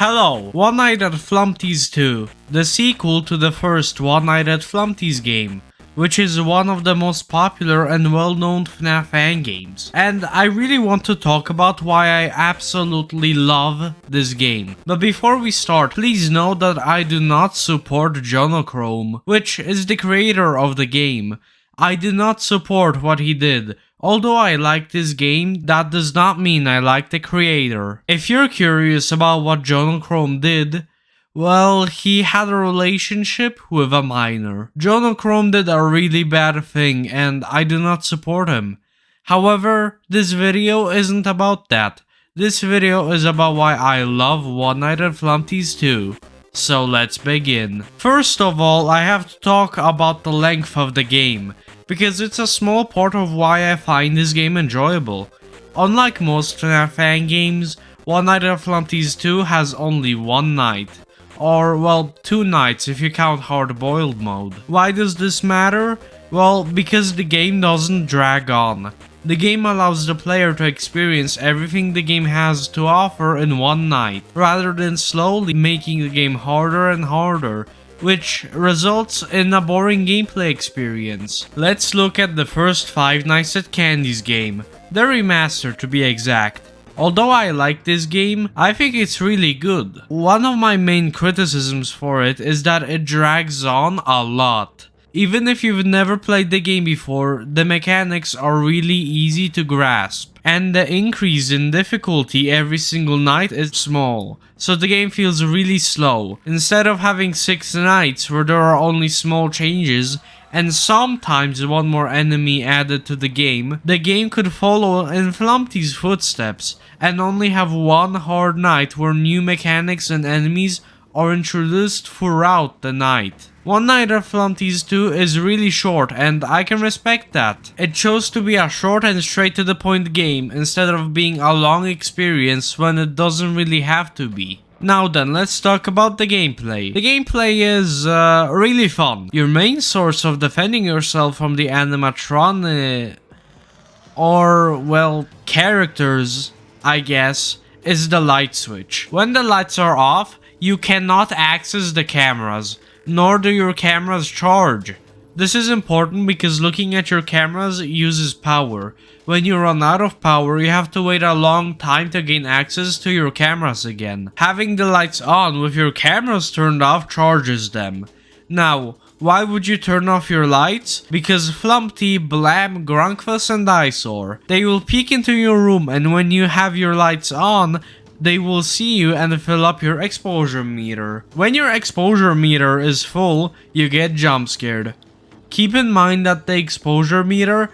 Hello, One Night at Flumpty's 2, the sequel to the first One Night at Flumpty's game, which is one of the most popular and well-known FNAF fan games. And I really want to talk about why I absolutely love this game. But before we start, please know that I do not support Jonochrome, which is the creator of the game. I do not support what he did. Although I like this game, that does not mean I like the creator. If you're curious about what Jonochrome did, well, he had a relationship with a minor. Jonochrome did a really bad thing and I do not support him. However, this video isn't about that. This video is about why I love One Night at Flumpty's 2. So let's begin. First of all, I have to talk about the length of the game, because it's a small part of why I find this game enjoyable. Unlike most FNAF fan games, One Night at Flumpty's 2 has only one night. Or, well, 2 nights if you count hard-boiled mode. Why does this matter? Well, because the game doesn't drag on. The game allows the player to experience everything the game has to offer in one night, rather than slowly making the game harder and harder, which results in a boring gameplay experience. Let's look at the first Five Nights at Candy's game, the remaster to be exact. Although I like this game, I think it's really good. One of my main criticisms for it is that it drags on a lot. Even if you've never played the game before, the mechanics are really easy to grasp, and the increase in difficulty every single night is small, so the game feels really slow. Instead of having 6 nights where there are only small changes, and sometimes one more enemy added to the game could follow in Flumpty's footsteps, and only have one hard night where new mechanics and enemies are introduced throughout the night. One Night at Flumpty's 2 is really short and I can respect that. It chose to be a short and straight to the point game instead of being a long experience when it doesn't really have to be. Now then, let's talk about the gameplay. The gameplay is really fun. Your main source of defending yourself from the animatronic or, well, characters, I guess, is the light switch. When the lights are off, you cannot access the cameras, nor do your cameras charge. This is important because looking at your cameras uses power. When you run out of power, you have to wait a long time to gain access to your cameras again. Having the lights on with your cameras turned off charges them. Now, why would you turn off your lights? Because Flumpty, Blam, Grunkfuss and Eyesore. They will peek into your room, and when you have your lights on, they will see you and fill up your exposure meter. When your exposure meter is full, you get jump scared. Keep in mind that the exposure meter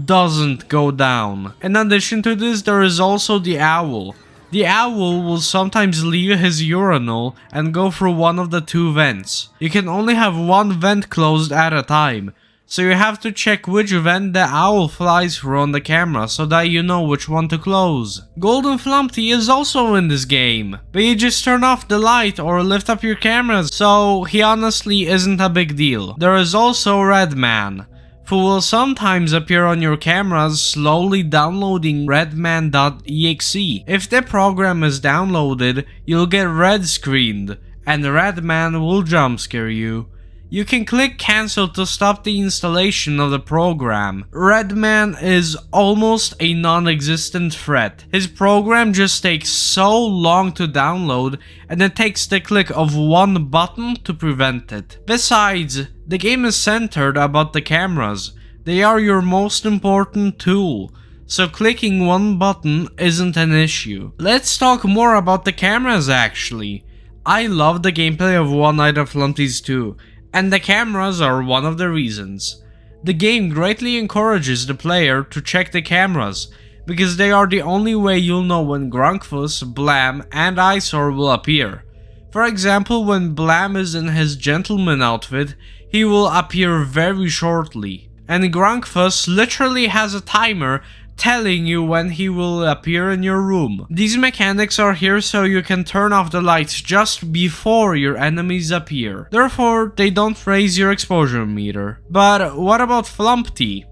doesn't go down. In addition to this, there is also the owl. The owl will sometimes leave his urinal and go through one of the 2 vents. You can only have one vent closed at a time, so you have to check which vent the owl flies through on the camera so that you know which one to close. Golden Flumpty is also in this game, but you just turn off the light or lift up your cameras, so he honestly isn't a big deal. There is also Redman, who will sometimes appear on your cameras slowly downloading redman.exe. If the program is downloaded, you'll get red screened, and Redman will jump scare you. You can click cancel to stop the installation of the program. Redman is almost a non-existent threat. His program just takes so long to download and it takes the click of one button to prevent it. Besides, the game is centered about the cameras. They are your most important tool, so clicking one button isn't an issue. Let's talk more about the cameras actually. I love the gameplay of One Night at Flumpty's 2. And the cameras are one of the reasons. The game greatly encourages the player to check the cameras, because they are the only way you'll know when Grunkfuss, Blam, and Eyesore will appear. For example, when Blam is in his gentleman outfit, he will appear very shortly. And Grunkfuss literally has a timer telling you when he will appear in your room. These mechanics are here so you can turn off the lights just before your enemies appear. Therefore, they don't raise your exposure meter. But what about Flumpty?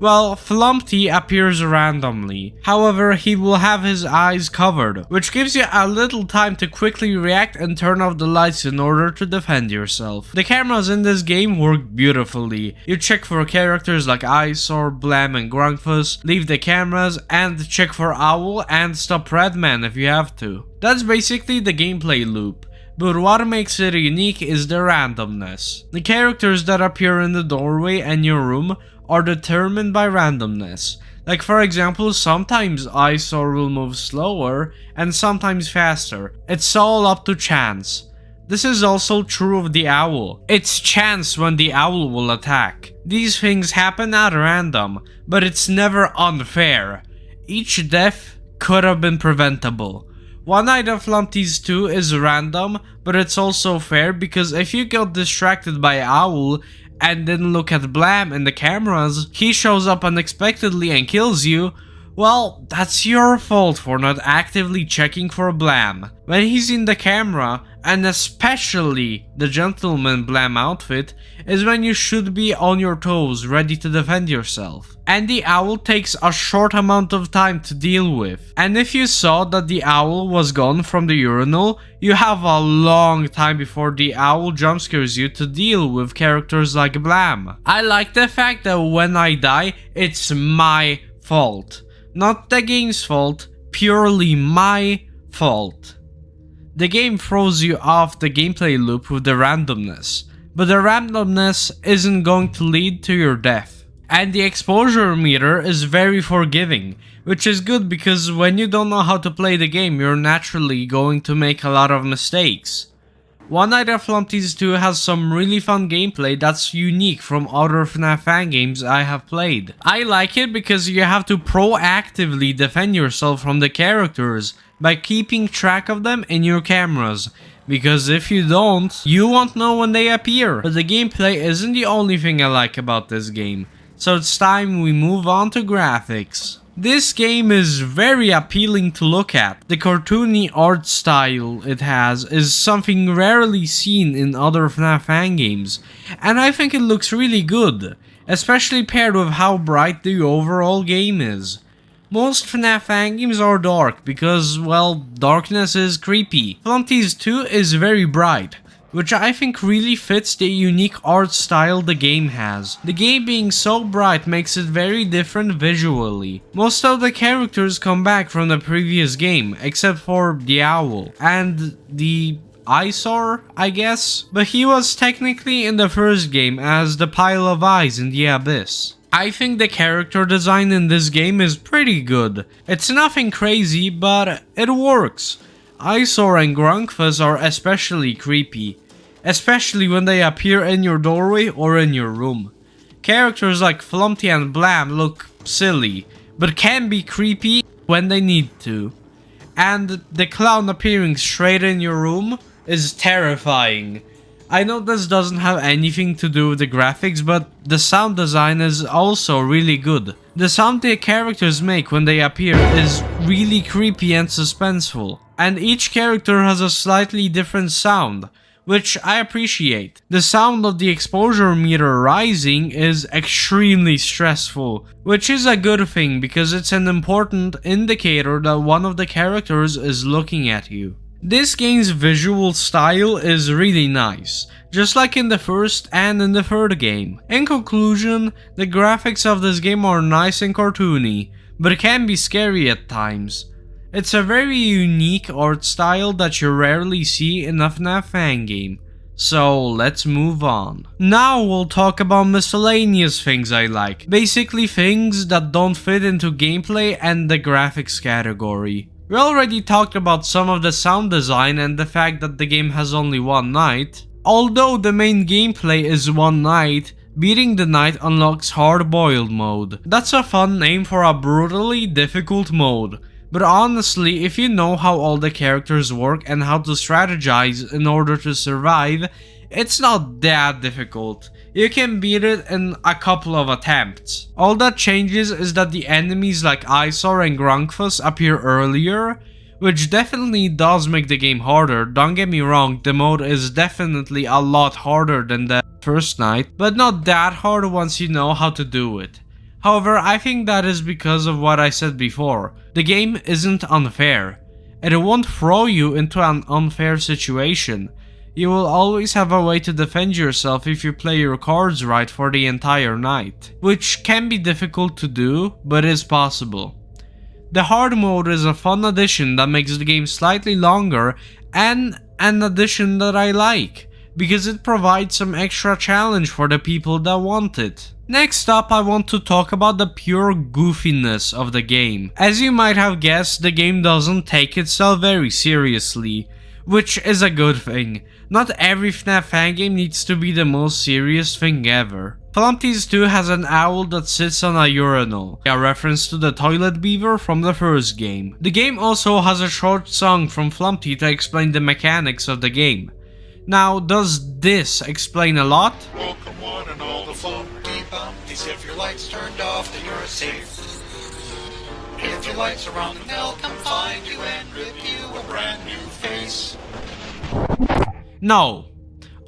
Well, Flumpty appears randomly. However, he will have his eyes covered, which gives you a little time to quickly react and turn off the lights in order to defend yourself. The cameras in this game work beautifully. You check for characters like Eyesore, Blam and Grunkfuss, leave the cameras, and check for Owl and stop Redman if you have to. That's basically the gameplay loop. But what makes it unique is the randomness. The characters that appear in the doorway and your room are determined by randomness. Like for example, sometimes Eyesore will move slower and sometimes faster. It's all up to chance. This is also true of the owl. It's chance when the owl will attack. These things happen at random, but it's never unfair. Each death could have been preventable. One Night at Flumpty's 2 is random, but it's also fair because if you got distracted by Owl and didn't look at Blam in the cameras, he shows up unexpectedly and kills you, well, that's your fault for not actively checking for Blam. When he's in the camera, and especially the Gentleman Blam outfit, is when you should be on your toes ready to defend yourself. And the owl takes a short amount of time to deal with. And if you saw that the owl was gone from the urinal, you have a long time before the owl jumpscares you to deal with characters like Blam. I like the fact that when I die, it's my fault. Not the game's fault, purely my fault. The game throws you off the gameplay loop with the randomness, but the randomness isn't going to lead to your death. And the exposure meter is very forgiving, which is good because when you don't know how to play the game, you're naturally going to make a lot of mistakes. One Night at Flumpty's 2 has some really fun gameplay that's unique from other FNAF fan games I have played. I like it because you have to proactively defend yourself from the characters by keeping track of them in your cameras, because if you don't, you won't know when they appear. But the gameplay isn't the only thing I like about this game, so it's time we move on to graphics. This game is very appealing to look at. The cartoony art style it has is something rarely seen in other FNAF fan games, and I think it looks really good, especially paired with how bright the overall game is. Most FNAF fan games are dark because, well, darkness is creepy. Flumpty's 2 is very bright, which I think really fits the unique art style the game has. The game being so bright makes it very different visually. Most of the characters come back from the previous game, except for the owl and the Eyesore, I guess, but he was technically in the first game as the pile of eyes in the abyss. I think the character design in this game is pretty good. It's nothing crazy, but it works. Eyesore and Grunkfuss are especially creepy, especially when they appear in your doorway or in your room. Characters like Flumpty and Blam look silly, but can be creepy when they need to. And the clown appearing straight in your room is terrifying. I know this doesn't have anything to do with the graphics, but the sound design is also really good. The sound the characters make when they appear is really creepy and suspenseful, and each character has a slightly different sound, which I appreciate. The sound of the exposure meter rising is extremely stressful, which is a good thing because it's an important indicator that one of the characters is looking at you. This game's visual style is really nice, just like in the first and in the third game. In conclusion, the graphics of this game are nice and cartoony, but it can be scary at times. It's a very unique art style that you rarely see in a FNAF fan game. So let's move on. Now we'll talk about miscellaneous things I like, basically things that don't fit into gameplay and the graphics category. We already talked about some of the sound design and the fact that the game has only one night. Although the main gameplay is one night, beating the night unlocks hard-boiled mode. That's a fun name for a brutally difficult mode, but honestly, if you know how all the characters work and how to strategize in order to survive, it's not that difficult. You can beat it in a couple of attempts. All that changes is that the enemies like Eyesore and Grunkfuss appear earlier, which definitely does make the game harder. Don't get me wrong, the mode is definitely a lot harder than the first night, but not that hard once you know how to do it. However, I think that is because of what I said before. The game isn't unfair. It won't throw you into an unfair situation. You will always have a way to defend yourself if you play your cards right for the entire night, which can be difficult to do, but is possible. The hard mode is a fun addition that makes the game slightly longer, and an addition that I like, because it provides some extra challenge for the people that want it. Next up, I want to talk about the pure goofiness of the game. As you might have guessed, the game doesn't take itself very seriously, which is a good thing. Not every FNAF fan game needs to be the most serious thing ever. Flumpty's 2 has an owl that sits on a urinal, a reference to the toilet beaver from the first game. The game also has a short song from Flumpty to explain the mechanics of the game. Now, does this explain a lot? Welcome one and all the Flumpty Bumpties. If your lights turned off, then you're safe. If your lights are on, then they'll come find you and rip you a brand new face. No.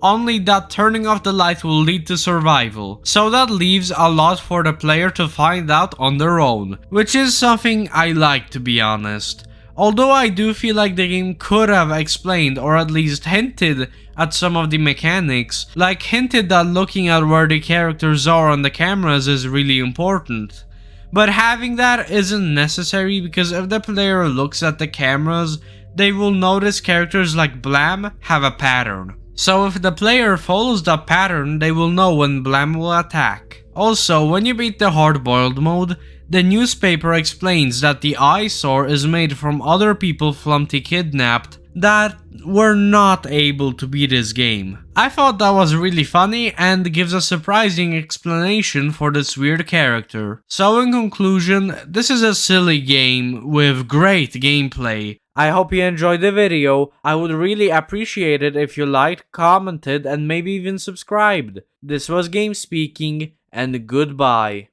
Only that turning off the light will lead to survival, so that leaves a lot for the player to find out on their own, which is something I like, to be honest. Although I do feel like the game could have explained or at least hinted at some of the mechanics, like hinted that looking at where the characters are on the cameras is really important. But having that isn't necessary, because if the player looks at the cameras, they will notice characters like Blam have a pattern. So if the player follows that pattern, they will know when Blam will attack. Also, when you beat the hard-boiled mode, the newspaper explains that the eyesore is made from other people Flumpty kidnapped that were not able to beat this game. I thought that was really funny and gives a surprising explanation for this weird character. So in conclusion, this is a silly game with great gameplay. I hope you enjoyed the video. I would really appreciate it if you liked, commented, and maybe even subscribed. This was GameSpeaking, and goodbye.